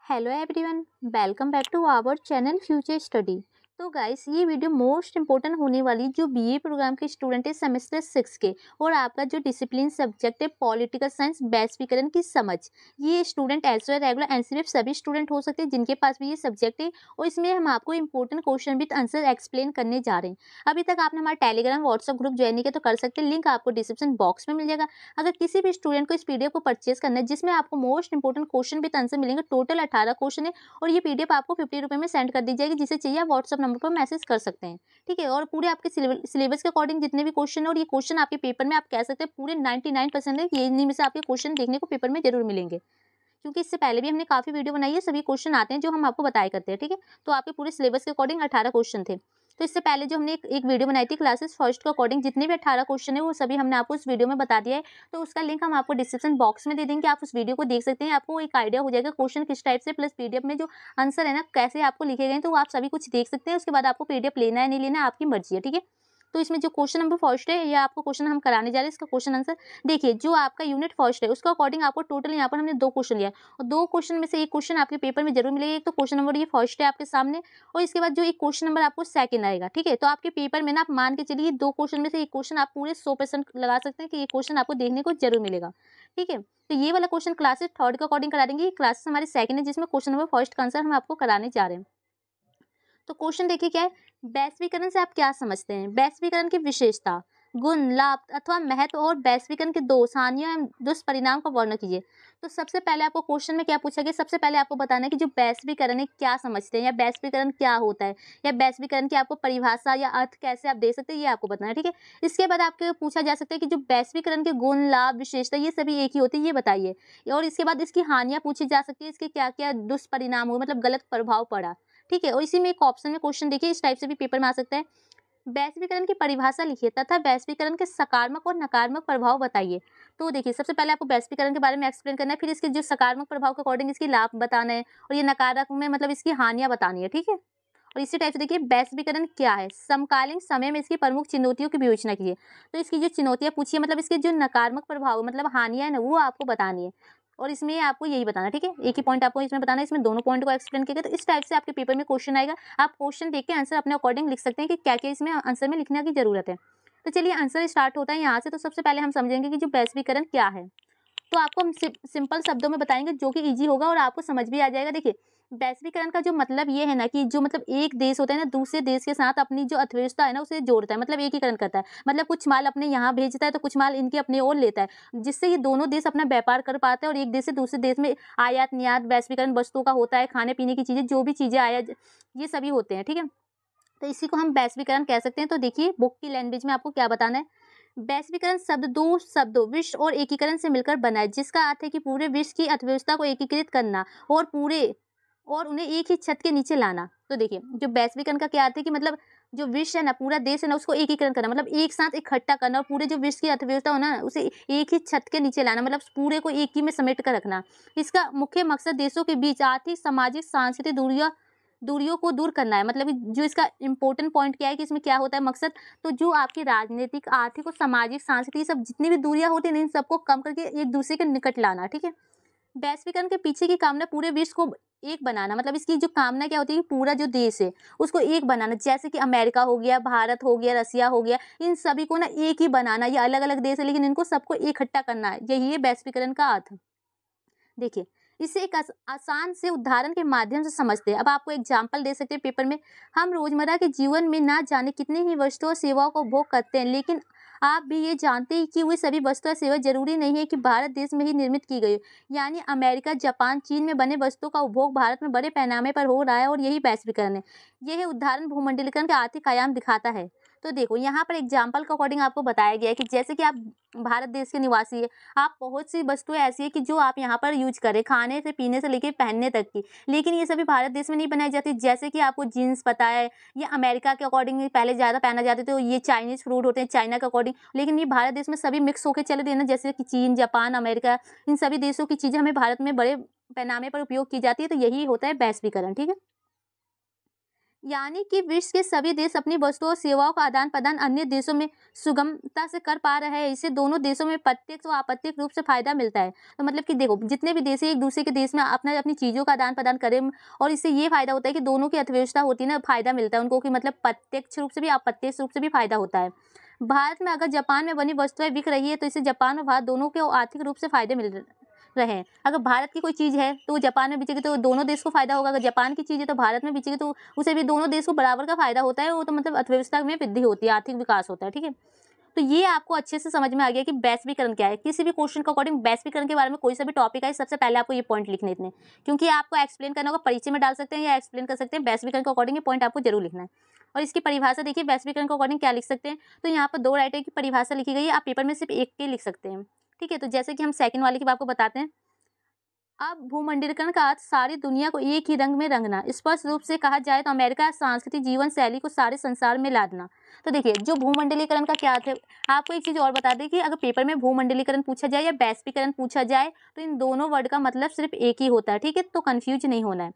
Hello everyone, welcome back to our channel future study. तो guys, ये video most important होने वाली जो बीए प्रोग्राम के स्टूडेंट है सेमेस्टर 6 के, और आपका जो डिसिप्लिन सब्जेक्ट है पॉलिटिकल साइंस वैश्वीकरण की समझ। ये student as well regular NCF सभी स्टूडेंट हो सकते हैं जिनके पास भी ये सब्जेक्ट है, और इसमें हम आपको important question with answer explain करने जा रहे हैं। अभी तक आपने हमारा टेलीग्राम व्हाट्सअप ग्रुप ज्वाइन नहीं किया तो कर सकते हैं, लिंक आपको डिस्क्रिप्शन बॉक्स में मिल जाएगा। अगर किसी भी स्टूडेंट को इस पीडीएफ को परचेज करना है जिसमें आपको most important question with answer मिलेंगे, टोटल 18 क्वेश्चन है, और ये पीडीएफ आपको 50 रुपये में सेंड कर दी जाएगी। जिसे चाहिए आप व्हाट्सअप नंबर पर मैसेज कर सकते हैं, ठीक है। और पूरे आपके सिलेबस के अकॉर्डिंग जितने भी क्वेश्चन है, और ये क्वेश्चन आपके पेपर में आप कह सकते हैं पूरे 99% है, ये इन्हीं में से आपके क्वेश्चन देखने को पेपर में जरूर मिलेंगे, क्योंकि इससे पहले भी हमने काफी वीडियो बनाई है, सभी क्वेश्चन आते हैं जो हम आपको बताया करते हैं, ठीक है। तो आपके पूरे सिलेबस के अकॉर्डिंग 18 क्वेश्चन थे। तो इससे पहले जो हमने एक वीडियो बनाई थी क्लासेस फर्स्ट के अकॉर्डिंग, जितने भी 18 क्वेश्चन है वो सभी हमने आपको उस वीडियो में बता दिया है। तो उसका लिंक हम आपको डिस्क्रिप्शन बॉक्स में दे देंगे, आप उस वीडियो को देख सकते हैं। आपको एक आइडिया हो जाएगा क्वेश्चन किस टाइप से, प्लस पीडीएफ में जो आंसर है ना कैसे आपको लिखे गए, तो आप सभी कुछ देख सकते हैं। उसके बाद आपको पीडीएफ लेना है नहीं लेना आपकी मर्जी है, ठीक है। तो इसमें जो क्वेश्चन नंबर फर्स्ट है, या आपको क्वेश्चन हम कराने जा रहे हैं, इसका क्वेश्चन आंसर देखिए। जो आपका यूनिट फर्स्ट है उसका अकॉर्डिंग आपको टोटल यहाँ पर हमने 2 क्वेश्चन लिया है, और 2 क्वेश्चन में से एक क्वेश्चन आपके पेपर में जरूर मिलेगा। एक तो क्वेश्चन नंबर ये फर्स्ट है आपके सामने, और इसके बाद जो एक क्वेश्चन नंबर आपको सेकंड आएगा, ठीक है। तो आपके पेपर में ना आप मान के चलिए 2 क्वेश्चन में से एक क्वेश्चन आप पूरे 100% लगा सकते हैं कि ये क्वेश्चन आपको देखने को जरूर मिलेगा, ठीक है। तो ये वाला क्वेश्चन क्लासेस थर्ड के अकॉर्डिंग करा देंगे, क्लासेस हमारे सेकंड है जिसमें क्वेश्चन नंबर फर्स्ट का आंसर हम आपको कराने जा रहे हैं। तो क्वेश्चन देखिए क्या है, वैश्वीकरण से आप क्या समझते हैं। वैश्वीकरण की विशेषता, गुण, लाभ अथवा महत्व और वैश्वीकरण के दोष, हानियों एवं दुष्परिणाम का वर्णन कीजिए। तो सबसे पहले आपको क्वेश्चन में क्या पूछा गया, सबसे पहले आपको बताना है कि जो वैश्वीकरण है क्या समझते हैं, या वैश्वीकरण क्या होता है, या वैश्वीकरण की आपको परिभाषा या अर्थ कैसे आप दे सकते हैं, ये आपको बताना है, ठीक है। इसके बाद आपको पूछा जा सकता है कि जो वैश्वीकरण के गुण, लाभ, विशेषता ये सभी एक ही होती है, ये बताइए। और इसके बाद इसकी हानियां पूछी जा सकती है, इसके क्या क्या दुष्परिणाम हुए, मतलब गलत प्रभाव पड़ा, ठीक है। और इसी में एक ऑप्शन में क्वेश्चन देखिए, इस टाइप से भी पेपर में आ सकता है। वैश्वीकरण की परिभाषा लिखिए तथा वैश्वीकरण के सकारात्मक और नकारात्मक प्रभाव बताइए। तो देखिए, सबसे पहले आपको वैश्वीकरण के बारे में एक्सप्लेन करना है, फिर इसके जो सकारात्मक प्रभाव के अकॉर्डिंग इसकी लाभ बताना है, और ये नकारात्मक में मतलब इसकी हानियां बतानी है, ठीक है। और इसी टाइप से देखिए, वैश्वीकरण क्या है, समकालीन समय में इसकी प्रमुख चुनौतियों की विवेचना कीजिए। तो इसकी जो चुनौतियां पूछिए, मतलब इसके जो नकारात्मक प्रभाव मतलब हानियां है ना, वो आपको बतानी है, और इसमें आपको यही बताना है, ठीक है। एक ही पॉइंट आपको इसमें बताना है, इसमें दोनों पॉइंट को एक्सप्लेन किया। तो इस टाइप से आपके पेपर में क्वेश्चन आएगा, आप क्वेश्चन देख के आंसर अपने अकॉर्डिंग लिख सकते हैं कि क्या क्या इसमें आंसर में लिखने की जरूरत है। तो चलिए आंसर स्टार्ट होता है यहाँ से। तो सबसे पहले हम समझेंगे कि जो वैश्वीकरण क्या है। तो आपको हम सिंपल शब्दों में बताएंगे जो कि इजी होगा और आपको समझ भी आ जाएगा। देखिए, वैश्वीकरण का जो मतलब ये है ना कि जो मतलब एक देश होता है ना दूसरे देश के साथ अपनी जो अर्थव्यवस्था है ना उसे जोड़ता है, मतलब एकीकरण करता है। मतलब कुछ माल अपने यहाँ भेजता है तो कुछ माल इनके अपने ओर लेता है, जिससे ये दोनों देश अपना व्यापार कर पाते हैं, और एक देश से दूसरे देश में आयात निर्यात वैश्वीकरण वस्तुओं का होता है, खाने पीने की चीजें जो भी चीजें आयात ये सभी होते हैं, ठीक है। तो इसी को हम वैश्वीकरण कह सकते हैं। तो देखिए, बुक की लैंग्वेज में आपको क्या बताना है। वैश्वीकरण शब्द दो शब्दों विश्व और एकीकरण से मिलकर बना है, जिसका अर्थ है कि पूरे विश्व की अर्थव्यवस्था को एकीकृत करना और उन्हें एक ही छत के नीचे लाना। तो देखिए, जो वैश्वीकरण का क्या अर्थ है कि मतलब जो विश्व है ना, पूरा देश है ना, उसको एकीकरण करना, मतलब एक साथ इकट्ठा करना, और पूरे जो विश्व की अर्थव्यवस्था हो ना उसे एक ही छत के नीचे लाना, मतलब पूरे को एक ही में समेट कर रखना। इसका मुख्य मकसद देशों के बीच आर्थिक, सामाजिक, सांस्कृतिक दूरियों को दूर करना है। मतलब जो इसका इंपॉर्टेंट पॉइंट क्या है कि इसमें क्या होता है मकसद, तो जो आपकी राजनीतिक, आर्थिक और सामाजिक, सांस्कृतिक सब जितनी भी दूरियां होती हैं इन सबको कम करके एक दूसरे के निकट लाना, ठीक है। वैश्वीकरण के पीछे की कामना पूरे विश्व को एक बनाना, मतलब इसकी जो कामना क्या होती है कि पूरा जो देश है उसको एक बनाना, जैसे कि अमेरिका हो गया, भारत हो गया, रसिया हो गया, इन सभी को ना एक ही बनाना। ये अलग अलग देश है लेकिन इनको सबको इकट्ठा करना है, यही है वैश्वीकरण का अर्थ। देखिए, इसे एक आसान से उदाहरण के माध्यम से समझते हैं। अब आपको एग्जाम्पल दे सकते हैं पेपर में। हम रोजमर्रा के जीवन में ना जाने कितनी ही वस्तुओं और सेवाओं का उपभोग करते हैं, लेकिन आप भी ये जानते हैं कि वे सभी वस्तु और सेवा जरूरी नहीं है कि भारत देश में ही निर्मित की गई हो। यानी अमेरिका, जापान, चीन में बने वस्तुओं का उपभोग भारत में बड़े पैमाने पर हो रहा है, और यही वैश्वीकरण है। यह उदाहरण भूमंडलीकरण का आर्थिक आयाम दिखाता है। तो देखो, यहाँ पर एग्जाम्पल के अकॉर्डिंग आपको बताया गया है कि जैसे कि आप भारत देश के निवासी है, आप बहुत सी वस्तुएं ऐसी है कि जो आप यहाँ पर यूज करें, खाने से पीने से लेके पहनने तक की, लेकिन ये सभी भारत देश में नहीं बनाई जाती। जैसे कि आपको जीन्स पता है, ये अमेरिका के अकॉर्डिंग पहले ज़्यादा पहना जाते थे, तो ये चाइनीज फ्रूट होते हैं चाइना के अकॉर्डिंग, लेकिन ये भारत देश में सभी मिक्स होकर चले देना, जैसे कि चीन, जापान, अमेरिका, इन सभी देशों की चीज़ें हमें भारत में बड़े पैमाने पर उपयोग की जाती है। तो यही होता है वैश्वीकरण, ठीक है। यानी कि विश्व के सभी देश अपनी वस्तुओं और सेवाओं का आदान प्रदान अन्य देशों में सुगमता से कर पा रहे हैं। इससे दोनों देशों में प्रत्यक्ष व अप्रत्यक्ष रूप से फायदा मिलता है। तो मतलब कि देखो, जितने भी देश हैं एक दूसरे के देश में अपना अपनी चीज़ों का आदान प्रदान करें, और इससे ये फायदा होता है कि दोनों की अर्थव्यवस्था होती है ना, फायदा मिलता है उनको, कि मतलब प्रत्यक्ष रूप से भी अप्रत्यक्ष रूप से भी फायदा होता है। भारत में अगर जापान में बनी वस्तुएं बिक रही है तो इससे जापान और भारत दोनों को आर्थिक रूप से फायदे मिल रहे हैं। अगर भारत की कोई चीज़ है तो वो जापान में बिकेगी तो दोनों देश को फायदा होगा। अगर जापान की चीज़ है तो भारत में बिकेगी तो उसे भी दोनों देश को बराबर का फायदा होता है। वो तो मतलब अर्थव्यवस्था में वृद्धि होती है, आर्थिक विकास होता है। ठीक है, तो ये आपको अच्छे से समझ में आ गया कि वैश्वीकरण क्या है। किसी भी क्वेश्चन के अकॉर्डिंग वैश्वीकरण के बारे में कोई सा भी टॉपिक है, सबसे पहले आपको ये पॉइंट लिखने इतने, क्योंकि आपको एक्सप्लेन करना होगा, परिचय में डाल सकते हैं या एक्सप्लेन कर सकते हैं। वैश्वीकरण के अकॉर्डिंग ये पॉइंट आपको जरूर लिखना है। और इसकी परिभाषा देखिए, वैश्वीकरण के अकॉर्डिंग क्या लिख सकते हैं। तो यहाँ पर 2 राइटर की परिभाषा लिखी गई है, आप पेपर में सिर्फ एक के लिख सकते हैं। ठीक है, तो जैसे कि हम सेकंड वाले की आपको बताते हैं। अब भूमंडलीकरण का अर्थ सारी दुनिया को एक ही रंग में रंगना। स्पष्ट रूप से कहा जाए तो अमेरिका सांस्कृतिक जीवन शैली को सारे संसार में लादना। तो देखिए, जो भूमंडलीकरण का क्या अर्थ है, आपको एक चीज़ और बता दें कि अगर पेपर में भूमंडलीकरण पूछा जाए या वैश्वीकरण पूछा जाए तो इन दोनों वर्ड का मतलब सिर्फ एक ही होता है। ठीक है, तो कंफ्यूज नहीं होना है।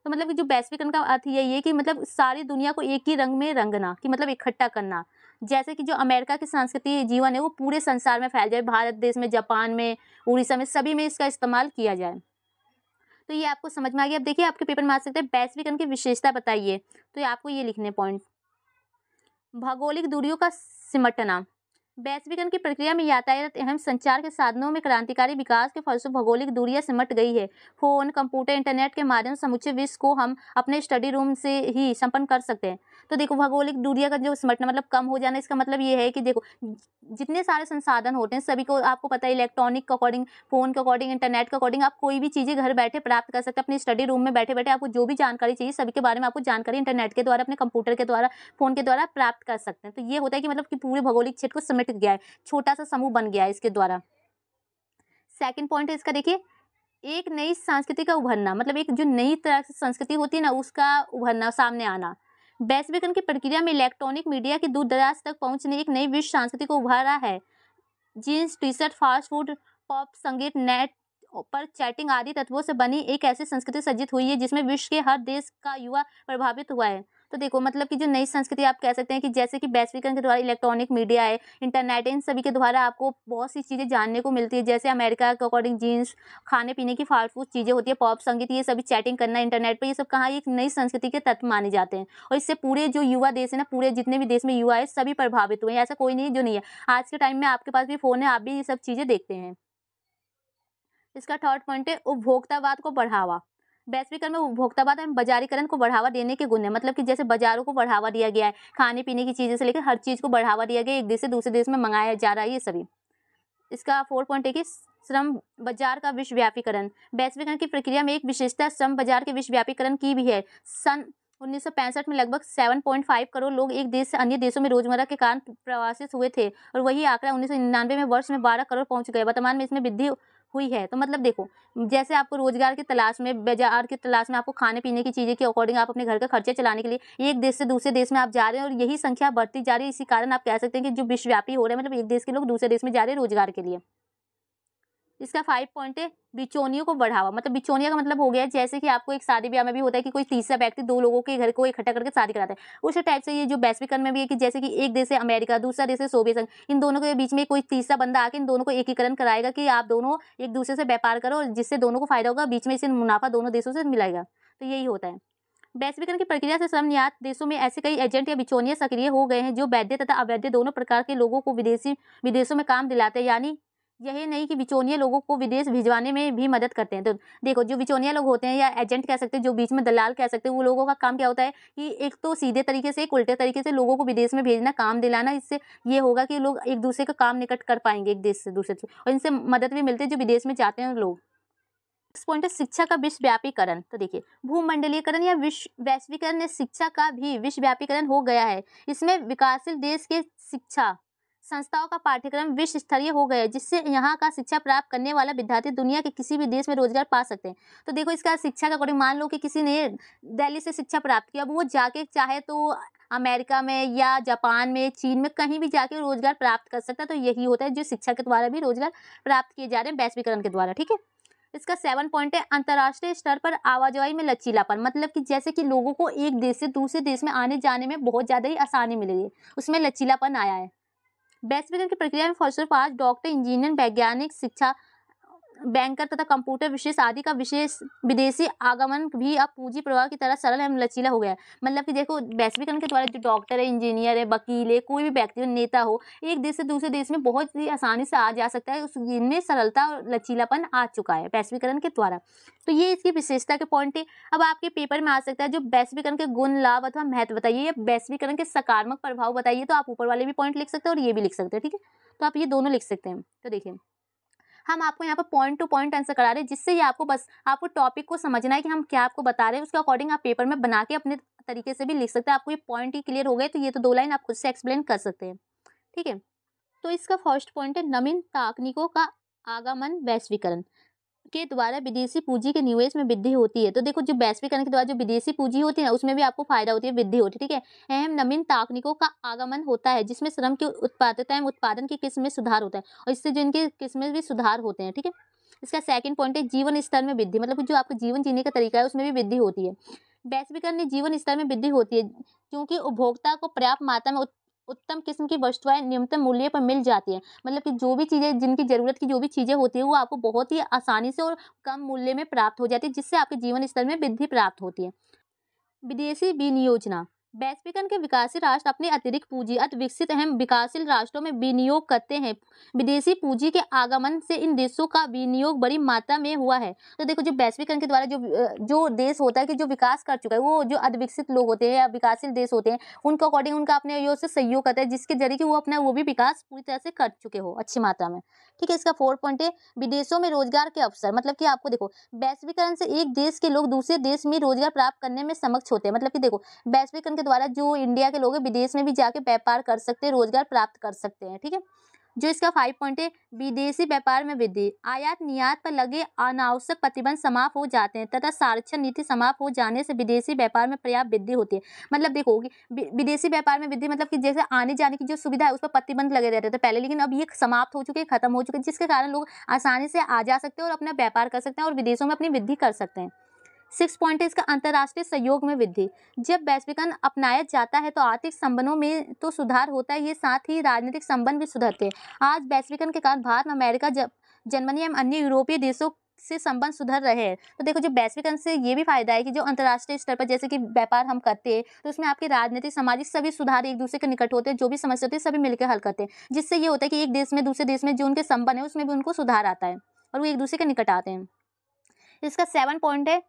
तो मतलब कि जो वैश्वीकरण का अर्थ यही है कि मतलब सारी दुनिया को एक ही रंग में रंगना, कि मतलब इकट्ठा करना। जैसे कि जो अमेरिका की सांस्कृतिक जीवन है वो पूरे संसार में फैल जाए, भारत देश में, जापान में, उड़ीसा में, सभी में इसका इस्तेमाल किया जाए। तो ये आपको समझ में आ गया। अब देखिए, आपके पेपर में आ सकते हैं वैश्वीकरण की विशेषता बताइए। तो ये आपको ये लिखने पॉइंट। भौगोलिक दूरियों का सिमटना। वैश्वीकरण की प्रक्रिया में यातायात एवं संचार के साधनों में क्रांतिकारी विकास के फलस्वरूप भौगोलिक दूरियां सिमट गई है। फोन, कंप्यूटर, इंटरनेट के माध्यम से समूचे विश्व को हम अपने स्टडी रूम से ही संपन्न कर सकते हैं। तो देखो, भौगोलिक दूरियां का जो सिमटना मतलब कम हो जाना, इसका मतलब ये है कि देखो, जितने सारे संसाधन होते हैं सभी को आपको पता है, इलेक्ट्रॉनिक के अकॉर्डिंग, फोन के अकॉर्डिंग, इंटरनेट के अकॉर्डिंग आप कोई भी चीज़ें घर बैठे प्राप्त कर सकते हैं। अपनी स्टडी रूम में बैठे बैठे आपको जो भी जानकारी चाहिए सभी के बारे में आपको जानकारी इंटरनेट के द्वारा, अपने कंप्यूटर के द्वारा, फोन के द्वारा प्राप्त कर सकते हैं। तो ये होता है कि मतलब कि पूरे भौगोलिक क्षेत्र को समेट गया है, छोटा सा समूह बन गया है इसके द्वारा। सेकंड पॉइंट है इसका, देखिए, एक नई संस्कृति का उभरना, मतलब एक जो नई तरह की संस्कृति होती है ना, उसका उभरना, सामने आना। वैश्वीकरण की प्रक्रिया में इलेक्ट्रॉनिक मीडिया की दूर दराज तक पहुंच ने एक नई विश्व संस्कृति को उभारा है। Jeans, T shirt, fast food, pop संगीत, नेट पर चैटिंग आदि तत्वों से बनी एक ऐसी संस्कृति सज्जित हुई है जिसमें विश्व के हर देश का युवा प्रभावित हुआ है। तो देखो, मतलब कि जो नई संस्कृति आप कह सकते हैं कि जैसे कि वैश्वीकरण के द्वारा इलेक्ट्रॉनिक मीडिया है, इंटरनेट है, इन सभी के द्वारा आपको बहुत सी चीज़ें जानने को मिलती है। जैसे अमेरिका के अकॉर्डिंग जीन्स, खाने पीने की फास्ट फूड चीज़ें होती है, पॉप संगीत, ये सभी चैटिंग करना इंटरनेट पर, ये सब कहाँ एक नई संस्कृति के तत्व माने जाते हैं। और इससे पूरे जो युवा देश है ना, पूरे जितने भी देश में युवा है सभी प्रभावित हुए हैं। ऐसा कोई नहीं जो नहीं है। आज के टाइम में आपके पास भी फ़ोन है, आप भी ये सब चीज़ें देखते हैं। इसका थर्ड पॉइंट है उपभोक्तावाद को बढ़ावा। वैश्वीकरण में उपभोक्तावाद एवं बाजारीकरण को बढ़ावा देने के गुण है। मतलब कि जैसे बाजारों को बढ़ावा दिया गया है, खाने पीने की चीज़ें से लेकर हर चीज़ को बढ़ावा दिया गया है, एक देश से दूसरे देश में मंगाया जा रहा है, ये सभी। इसका फोर्थ पॉइंट है कि श्रम बाजार का विश्वव्यापीकरण। वैश्वीकरण की प्रक्रिया में एक विशेषता श्रम बाजार के विश्वव्यापीकरण की भी है। सन 1965 में लगभग 7.5 करोड़ लोग एक देश से अन्य देशों में रोजमर्रा के कारण प्रवासित हुए थे, और वही आंकड़ा 1999 में वर्ष में 12 करोड़ पहुंच गए। वर्तमान में इसमें वृद्धि हुई है। तो मतलब देखो, जैसे आपको रोजगार की तलाश में, बाजार की तलाश में, आपको खाने पीने की चीज़ें के अकॉर्डिंग आप अपने घर का खर्चे चलाने के लिए एक देश से दूसरे देश में आप जा रहे हैं, और यही संख्या बढ़ती जा रही है। इसी कारण आप कह सकते हैं कि जो विश्वव्यापी हो रहे हैं, मतलब एक देश के लोग दूसरे देश में जा रहे हैं रोजगार के लिए। इसका 5 पॉइंट है बिचौनियों को बढ़ावा। मतलब बिचौनिया का मतलब हो गया जैसे कि आपको एक शादी ब्याह में भी होता है कि कोई तीसरा व्यक्ति दो लोगों के घर को इकट्ठा करके शादी कराता है, उसी टाइप से ये जो वैश्वीकरण में भी है कि जैसे कि एक देश है अमेरिका, दूसरा देश है सोवियत संघ, इन दोनों के बीच में कोई तीसरा बंदा आके इन दोनों को एकीकरण कराएगा कि आप दोनों एक दूसरे से व्यापार करो, जिससे दोनों को फायदा होगा, बीच में इसे मुनाफा दोनों देशों से मिलेगा। तो यही होता है। वैश्वीकरण की प्रक्रिया से श्रम निर्यात देशों में ऐसे कई एजेंट या बिचौनिया सक्रिय हो गए हैं जो वैध तथा अवैध दोनों प्रकार के लोगों को विदेशों में काम दिलाते हैं। यानी यही नहीं कि बिचौनिया लोगों को विदेश भिजवाने में भी मदद करते हैं। तो देखो, जो बिचौनिया लोग होते हैं या एजेंट कह सकते हैं, जो बीच में दलाल कह सकते हैं, वो लोगों का काम क्या होता है कि एक तो सीधे तरीके से, एक उल्टे तरीके से लोगों को विदेश में भेजना, काम दिलाना। इससे ये होगा कि लोग एक दूसरे का काम निकट कर पाएंगे एक देश से दूसरे से, और इनसे मदद भी मिलती है जो विदेश में जाते हैं लोग। नेक्स्ट पॉइंट है शिक्षा का विश्वव्यापीकरण। तो देखिए, भूमंडलीकरण या विश्व वैश्वीकरण ने शिक्षा का भी विश्वव्यापीकरण हो गया है। इसमें विकासशील देश के शिक्षा संस्थाओं का पाठ्यक्रम विश्व स्तरीय हो गया है, जिससे यहाँ का शिक्षा प्राप्त करने वाला विद्यार्थी दुनिया के किसी भी देश में रोजगार पा सकते हैं। तो देखो, इसका शिक्षा का अकॉर्डिंग मान लो कि किसी ने दिल्ली से शिक्षा प्राप्त किया, अब वो जाके चाहे तो अमेरिका में या जापान में, चीन में, कहीं भी जाके रोजगार प्राप्त कर सकता है। तो यही होता है जो शिक्षा के द्वारा भी रोजगार प्राप्त किए जा रहे हैं वैश्वीकरण के द्वारा। ठीक है, इसका 7 पॉइंट है अंतर्राष्ट्रीय स्तर पर आवाजाही में लचीलापन, मतलब कि जैसे कि लोगों को एक देश से दूसरे देश में आने जाने में बहुत ज़्यादा ही आसानी मिल गई है, उसमें लचीलापन आया है। वैश्वीकरण की प्रक्रिया में फलस्वरूप आज डॉक्टर, इंजीनियर, वैज्ञानिक, शिक्षा, बैंकर तथा कंप्यूटर विशेष आदि का विशेष विदेशी आगमन भी अब पूंजी प्रवाह की तरह सरल एवं लचीला हो गया है। मतलब कि देखो, वैश्वीकरण के द्वारा जो डॉक्टर है, इंजीनियर है, वकील है, कोई भी व्यक्ति नेता हो, एक देश से दूसरे देश में बहुत ही आसानी से आ जा सकता है। इनमें सरलता और लचीलापन आ चुका है वैश्वीकरण के द्वारा। तो ये इसकी विशेषता के पॉइंट है। अब आपके पेपर में आ सकता है जो वैश्वीकरण के गुण, लाभ अथवा महत्व बताइए, या वैश्वीकरण के सकारात्मक प्रभाव बताइए। तो आप ऊपर वाले भी पॉइंट लिख सकते हैं और ये भी लिख सकते हैं, ठीक है। तो आप ये दोनों लिख सकते हैं। तो देखिए, हम आपको यहाँ पर पॉइंट टू पॉइंट आंसर करा रहे हैं, जिससे ये आपको बस आपको टॉपिक को समझना है कि हम क्या आपको बता रहे हैं, उसके अकॉर्डिंग आप पेपर में बना के अपने तरीके से भी लिख सकते हैं। आपको ये पॉइंट ही क्लियर हो गए तो ये तो 2 लाइन आप खुद से एक्सप्लेन कर सकते हैं, ठीक है। तो इसका फर्स्ट पॉइंट है नवीन तकनीकों का आगमन वैश्वीकरण के द्वारा विदेशी पूंजी के निवेश में वृद्धि होती है। तो देखो, जो वैश्वीकरण के द्वारा जो विदेशी पूंजी होती है ना, उसमें भी आपको फायदा होती है, वृद्धि होती है, ठीक है। अहम नवीन तकनीकों का आगमन होता है जिसमें श्रम की उत्पादकता एवं उत्पादन की किस्म में सुधार होता है, और इससे जो इनके किस्म में भी सुधार होते हैं, ठीक है। इसका सेकंड पॉइंट है जीवन स्तर में वृद्धि, मतलब जो आपका जीवन जीने का तरीका है उसमें भी वृद्धि होती है। वैश्वीकरण में जीवन स्तर में वृद्धि होती है क्योंकि उपभोक्ता को पर्याप्त मात्रा में उत्तम किस्म की वस्तुएं न्यूनतम मूल्य पर मिल जाती है। मतलब कि जो भी चीज़ें, जिनकी ज़रूरत की जो भी चीज़ें होती है, वो आपको बहुत ही आसानी से और कम मूल्य में प्राप्त हो जाती है, जिससे आपके जीवन स्तर में वृद्धि प्राप्त होती है। विदेशी विनियोजना, वैश्वीकरण के विकासशील राष्ट्र अपने अतिरिक्त पूंजी अति विकसित एवं विकासशील राष्ट्रों में विनियोग करते हैं। विदेशी पूंजी के आगमन से इन देशों का विनियोग बड़ी मात्रा में हुआ है। तो देखो, जो वैश्वीकरण के द्वारा जो देश होता है कि जो विकास कर चुका है, वो जो अति विकसित लोग होते हैं या विकासशील देश होते हैं, उनको अकॉर्डिंग उनका अपने योजना से सहयोग करता है, जिसके जरिए कि वो अपना वो भी विकास पूरी तरह से कर चुके हो अच्छी मात्रा में, ठीक है। इसका 4 पॉइंट है विदेशों में रोजगार के अवसर, मतलब कि आपको देखो, वैश्वीकरण से एक देश के लोग दूसरे देश में रोजगार प्राप्त करने में सक्षम होते हैं। मतलब कि देखो, वैश्वीकरण के द्वारा जो इंडिया के लोग हैं विदेश में भी जाके व्यापार कर सकते हैं, रोजगार प्राप्त कर सकते हैं, ठीक है। जो इसका 5 पॉइंट है विदेशी व्यापार में वृद्धि, आयात निर्यात पर लगे अनावश्यक प्रतिबंध समाप्त हो जाते हैं तथा साक्षर नीति समाप्त हो जाने से विदेशी व्यापार में पर्याप्त वृद्धि होती है। मतलब देखो कि विदेशी व्यापार में वृद्धि, मतलब कि जैसे आने जाने की जो सुविधा है उस पर प्रतिबंध लगे रहते थे पहले, लेकिन अब ये समाप्त हो चुके हैं, खत्म हो चुके हैं, जिसके कारण लोग आसानी से आ जा सकते हैं और अपना व्यापार कर सकते हैं और विदेशों में अपनी वृद्धि कर सकते हैं। 6 पॉइंट है इसका अंतर्राष्ट्रीय सहयोग में वृद्धि, जब वैश्वीकरण अपनाया जाता है तो आर्थिक संबंधों में तो सुधार होता है, ये साथ ही राजनीतिक संबंध भी सुधरते हैं। आज वैश्वीकरण के कारण भारत, अमेरिका, जर्मनी एवं अन्य यूरोपीय देशों से संबंध सुधर रहे हैं। तो देखो, जो वैश्वीकरण से ये भी फायदा है कि जो अंतर्राष्ट्रीय स्तर पर जैसे कि व्यापार हम करते हैं, तो उसमें आपके राजनीतिक, सामाजिक सभी सुधार एक दूसरे के निकट होते हैं, जो भी समस्या होती है सभी मिलकर हल करते हैं, जिससे ये होता है कि एक देश में दूसरे देश में जो उनके संबंध है उसमें भी उनको सुधार आता है और वो एक दूसरे के निकट आते हैं। इसका 7 पॉइंट है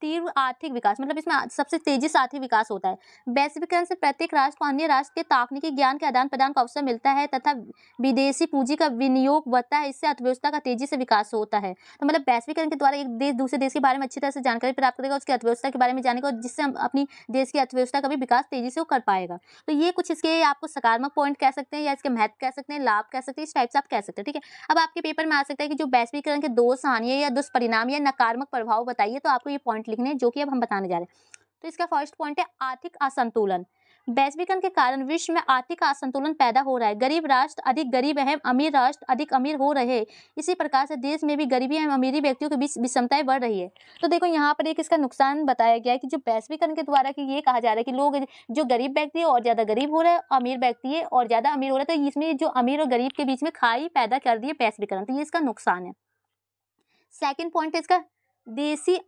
तीव्र आर्थिक विकास, मतलब इसमें सबसे तेजी से आर्थिक विकास होता है। वैश्वीकरण से प्रत्येक राष्ट्र को अन्य राष्ट्र के तकनीकी ज्ञान के आदान प्रदान का अवसर मिलता है तथा विदेशी पूंजी का विनियोग बढ़ता है, इससे अर्थव्यवस्था का तेजी से विकास होता है। तो मतलब वैश्वीकरण के द्वारा एक देश दूसरे देश के बारे में अच्छी तरह से जानकारी प्राप्त करेगा, उसकी अर्थव्यवस्था के बारे में जानेगा, और जिससे हम अपनी देश की अर्थव्यवस्था का भी विकास तेजी से वो कर पाएगा। तो ये कुछ इसके आपको सकारात्मक पॉइंट कह सकते हैं, या इसके महत्व कह सकते हैं, लाभ कह सकते हैं, इस टाइप से आप कह सकते हैं, ठीक है। अब आपके पेपर में आ सकता है कि जो वैश्वीकरण के दोष, हानियां या दुष्परिणाम या नकारात्मक प्रभाव बताइए। तो आपको ये पॉइंट लिखने हैं जो कि अब हम बताने जा रहे हैं। तो इसका फर्स्ट पॉइंट है आर्थिक असंतुलन, वैश्वीकरण के कारण विश्व में आर्थिक असंतुलन पैदा हो रहा है, गरीब राष्ट्र अधिक गरीब एवं अमीर राष्ट्र अधिक अमीर हो रहे हैं, इसी प्रकार से देश में भी गरीबी एवं अमीरी व्यक्तियों के बीच विषमताएं बढ़ रही है। तो देखो, यहाँ पर एक इसका नुकसान बताया गया है कि जो वैश्वीकरण के द्वारा कि ये कहा जा रहा है कि लोग, जो गरीब व्यक्ति है और ज्यादा गरीब हो रहा है, अमीर व्यक्ति है और ज्यादा अमीर हो रहा है, तो इसमें जो अमीर और गरीब के बीच में खाई पैदा कर दी है वैश्वीकरण, तो ये इसका नुकसान है। सेकेंड पॉइंट है इसका देशी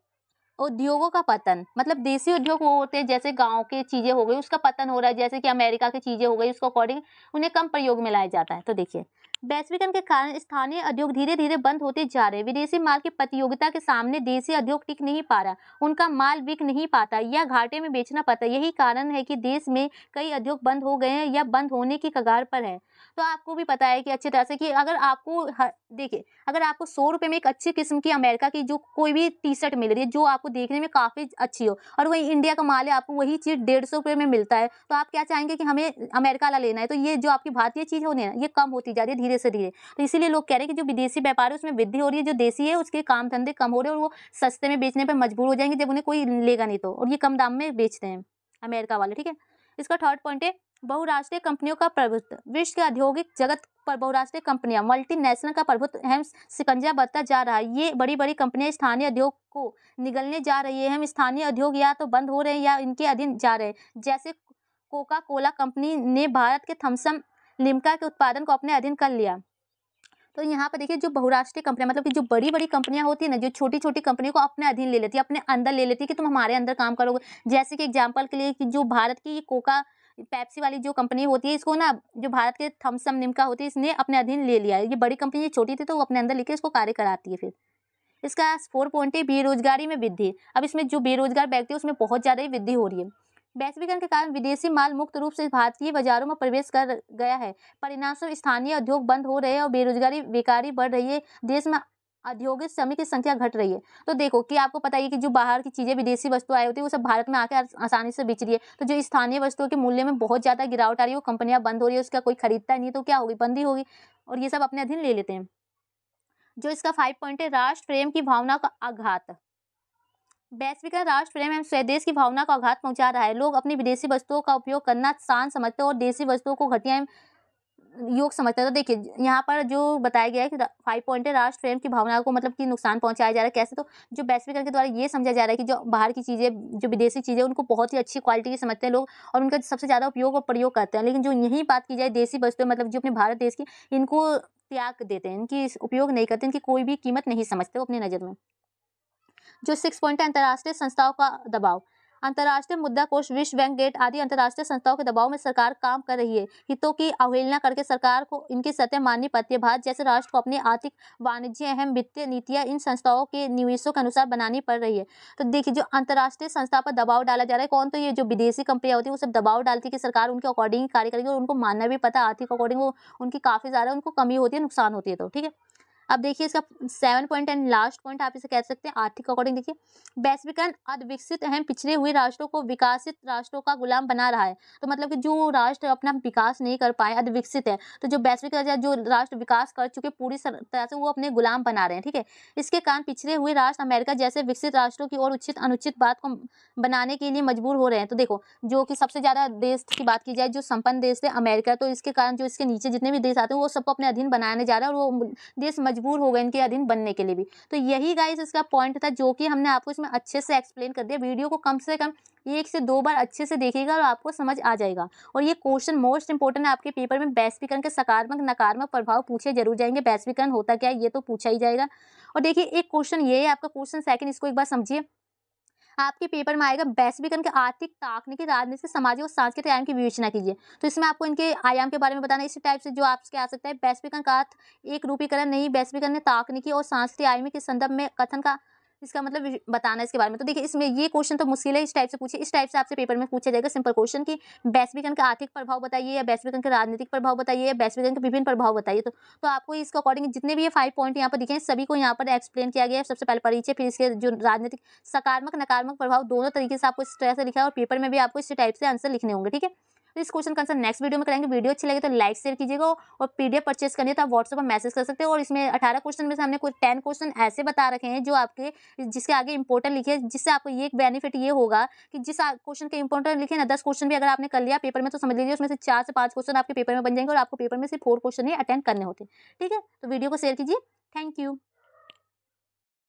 उद्योगों का पतन, मतलब देसी उद्योग वो होते हैं जैसे गांव के चीजें हो गई, उसका पतन हो रहा है, जैसे कि अमेरिका की चीजें हो गई, उसको अकॉर्डिंग उन्हें कम प्रयोग में लाया जाता है। तो देखिए, वैश्वीकरण के कारण स्थानीय उद्योग धीरे धीरे बंद होते जा रहे हैं, विदेशी माल की प्रतियोगिता के सामने देसी उद्योग टिक नहीं पा रहा, उनका माल बिक नहीं पाता या घाटे में बेचना पड़ता। यही कारण है कि देश में कई उद्योग बंद हो गए हैं या बंद होने की कगार पर है। तो आपको भी पता है कि अच्छी तरह से कि अगर आपको देखिए, अगर आपको 100 रुपये में एक अच्छी किस्म की अमेरिका की जो कोई भी टी शर्ट मिल रही है जो आपको देखने में काफ़ी अच्छी हो, और वही इंडिया का माल है, आपको वही चीज़ 150 रुपये में मिलता है, तो आप क्या चाहेंगे कि हमें अमेरिका वाला लेना है। तो ये जो आपकी भारतीय चीज़ होनी है ना, ये कम होती जा रही है धीरे से धीरे। तो इसीलिए लोग कह रहे हैं कि जो विदेशी व्यापार है उसमें वृद्धि हो रही है, जो देसी है उसके काम धंधे कम हो रहे हैं और वो सस्ते में बेचने पर मजबूर हो जाएंगे जब उन्हें कोई लेगा नहीं तो, और ये कम दाम में बेचते हैं अमेरिका वाले, ठीक है। इसका थर्ड पॉइंट है बहुराष्ट्रीय कंपनियों का प्रभुत्व। विश्व के औद्योगिक जगत पर बहुराष्ट्रीय कंपनियां, मल्टीनेशनल का प्रभुत्व अहम शिकंजा बनता जा रहा है। ये बड़ी बड़ी कंपनियां स्थानीय उद्योग को निगलने जा रही है। हम स्थानीय उद्योग या तो बंद हो रहे हैं या इनके अधीन जा रहे हैं। जैसे कोका कोला कंपनी ने भारत के थम्सन लिम्का के उत्पादन को अपने अधीन कर लिया। तो यहाँ पर देखिए, जो बहुराष्ट्रीय कंपनियां, मतलब कि जो बड़ी बड़ी कंपनियां होती है ना, जो छोटी छोटी कंपनियों को अपने अधीन ले लेती है, अपने अंदर ले लेती है कि तुम हमारे अंदर काम करोगे। जैसे कि एग्जाम्पल के लिए कि जो भारत की कोका पेप्सी वाली जो कंपनी होती है, इसको ना जो भारत के थम्सअप निम्का होती है, इसने अपने अधीन ले लिया है। ये बड़ी कंपनी, ये छोटी थी तो वो अपने अंदर लेके इसको कार्य कराती है। फिर इसका 4 पॉइंट है बेरोजगारी में वृद्धि। अब इसमें जो बेरोजगार व्यक्ति है उसमें बहुत ज्यादा ही वृद्धि हो रही है। वैश्वीकरण के कारण विदेशी माल मुक्त रूप से भारतीय बाजारों में प्रवेश कर गया है। परिणामस्वरूप स्थानीय उद्योग बंद हो रहे हैं और बेरोजगारी बेकारी बढ़ रही है। देश में औद्योगिक श्रमिक की संख्या घट रही है। तो देखो कि आपको पता ही है कि जो बाहर की चीजें, विदेशी वस्तु आई होती है, वो सब भारत में आकर आसानी से बिच रही है। तो जो स्थानीय वस्तुओं के मूल्य में बहुत ज्यादा गिरावट आ रही है, वो कंपनियां बंद हो रही है, उसका कोई खरीदता नहीं, तो क्या होगी, बंद ही होगी और ये सब अपने अधीन ले लेते हैं। जो इसका 5 पॉइंट है राष्ट्र प्रेम की भावना का आघात। वैश्वीकरण राष्ट्र प्रेम एवं स्वदेश की भावना को आघात पहुंचा रहा है। लोग अपनी विदेशी वस्तुओं का उपयोग करना शान समझते हैं और देसी वस्तुओं को घटिया योग समझते हैं। तो देखिए यहाँ पर जो बताया गया है कि 5 पॉइंट है राष्ट्र प्रेम की भावना को मतलब कि नुकसान पहुंचाया जा रहा है। कैसे? तो जो वैश्वीकरण के द्वारा ये समझा जा रहा है कि जो बाहर की चीजें, जो विदेशी चीजें, उनको बहुत ही अच्छी क्वालिटी की समझते हैं लोग और उनका सबसे ज्यादा उपयोग और प्रयोग करते हैं। लेकिन जो यही बात की जाए देसी वस्तुएं, मतलब जो अपने भारत देश की, इनको त्याग देते हैं, इनकी उपयोग नहीं करते, इनकी कोई भी कीमत नहीं समझते वो अपनी नजर में। जो 6 पॉइंट है अंतर्राष्ट्रीय संस्थाओं का दबाव। अंतर्राष्ट्रीय मुद्रा कोष, विश्व बैंक, गेट आदि अंतर्राष्ट्रीय संस्थाओं के दबाव में सरकार काम कर रही है। हितों की अवहेलना करके सरकार को इनकी सत्य माननी पड़ती है। भारत जैसे राष्ट्र को अपनी आर्थिक, वाणिज्य अहम वित्तीय नीतियां इन संस्थाओं के निवेशों के अनुसार बनानी पड़ रही है। तो देखिए जो अंतर्राष्ट्रीय संस्था पर दबाव डाला जा रहा है, कौन? तो ये जो विदेशी कंपनियां होती है वो सब दबाव डालती है कि सरकार उनके अकॉर्डिंग कार्य करेगी और उनको मानना भी पता है आर्थिक अकॉर्डिंग वो उनकी काफी ज्यादा उनको कमी होती है, नुकसान होती है। तो ठीक है, अब देखिए इसका 7 पॉइंट एंड लास्ट पॉइंट आप इसे कह सकते हैं आर्थिक अकॉर्डिंग। देखिए वैश्वीकरण अविकसित एवं पिछड़े हुए राष्ट्रों को विकसित राष्ट्रों का गुलाम बना रहा है। तो मतलब कि जो राष्ट्र अपना विकास नहीं कर पाए, अविकसित है, तो जो वैश्वीकरण जो राष्ट्र विकास कर चुके पूरी तरह से, वो अपने गुलाम बना रहे हैं। ठीक है, इसके कारण पिछड़े हुए राष्ट्र अमेरिका जैसे विकसित राष्ट्रों की ओर उचित अनुचित बात को बनाने के लिए मजबूर हो रहे हैं। तो देखो जो कि सबसे ज्यादा देश की बात की जाए, जो संपन्न देश है अमेरिका, तो इसके कारण जो इसके नीचे जितने भी देश आते हैं वो सबको अपने अधीन बनाने जा रहे हैं और वो देश मजबूर हो गए इनके अधीन बनने के लिए भी। तो यही गाइस इसका पॉइंट था जो कि हमने आपको इसमें अच्छे से एक्सप्लेन कर दिया। वीडियो को कम से कम 1 से 2 बार अच्छे से देखिएगा और आपको समझ आ जाएगा। और ये क्वेश्चन मोस्ट इंपोर्टेंट है आपके पेपर में। वैश्वीकरण के सकारात्मक नकारात्मक प्रभाव पूछे जरूर जाएंगे। वैश्वीकरण होता क्या है ये तो पूछा ही जाएगा। और देखिए एक क्वेश्चन ये है आपका क्वेश्चन सेकंड, इसको एक बार समझिए। आपके पेपर में आएगा वैश्वीकरण के आर्थिक, तकनीकी, राजनीतिक, सामाजिक और सांस्कृतिक आयाम की विवेचना कीजिए। तो इसमें आपको इनके आयाम के बारे में बताना है। इसी टाइप से जो आपके आ सकता है, वैश्वीकरण का अर्थ एक रूपीकरण नहीं, वैश्वीकरण ने तकनीकी और सांस्कृतिक आयाम के संदर्भ में कथन का, इसका मतलब बताना है इसके बारे में। तो देखिए इसमें ये क्वेश्चन तो मुश्किल है, इस टाइप से पूछे, इस टाइप से आपसे पेपर में पूछा जाएगा सिंपल क्वेश्चन कि वैश्वीकरण का आर्थिक प्रभाव बताइए या वैश्वीकरण के राजनीतिक प्रभाव बताइए या वैश्वीकरण के विभिन्न प्रभाव बताइए। तो आपको इसके अकॉर्डिंग जितने भी ये 5 पॉइंट यहाँ पर दिखे हैं सभी को यहाँ पर एक्सप्लेन किया गया है। सबसे पहले परिचय, फिर इसके जो राजनीतिक सकारात्मक नकारात्मक प्रभाव दोनों तरीके से आपको इस तरह से लिखा है और पेपर में भी आपको इसी टाइप से आंसर लिखने होंगे। ठीक है, तो इस क्वेश्चन का आंसर नेक्स्ट वीडियो में करेंगे। वीडियो अच्छी लगे तो लाइक शेयर कीजिएगा और पीडीएफ परचेस करनी है तो आप व्हाट्सएप पर मैसेज कर सकते हो। और इसमें 18 क्वेश्चन में से हमने कुछ 10 क्वेश्चन ऐसे बता रखे हैं जो आपके जिसके आगे इंपॉर्टेंट लिखे, जिससे आपको ये बेनिफिट ये होगा कि जिस क्वेश्चन के इंपॉर्टेंट लिखे ना 10 क्वेश्चन भी अगर आपने कर लिया पेपर में तो समझ लीजिए उसमें से 4 से 5 क्वेश्चन आपके पेपर में बन जाएंगे और आपको पेपर में सिर्फ 4 क्वेश्चन ही अटेंड करने होते हैं। ठीक है, तो वीडियो को शेयर कीजिए। Thank you.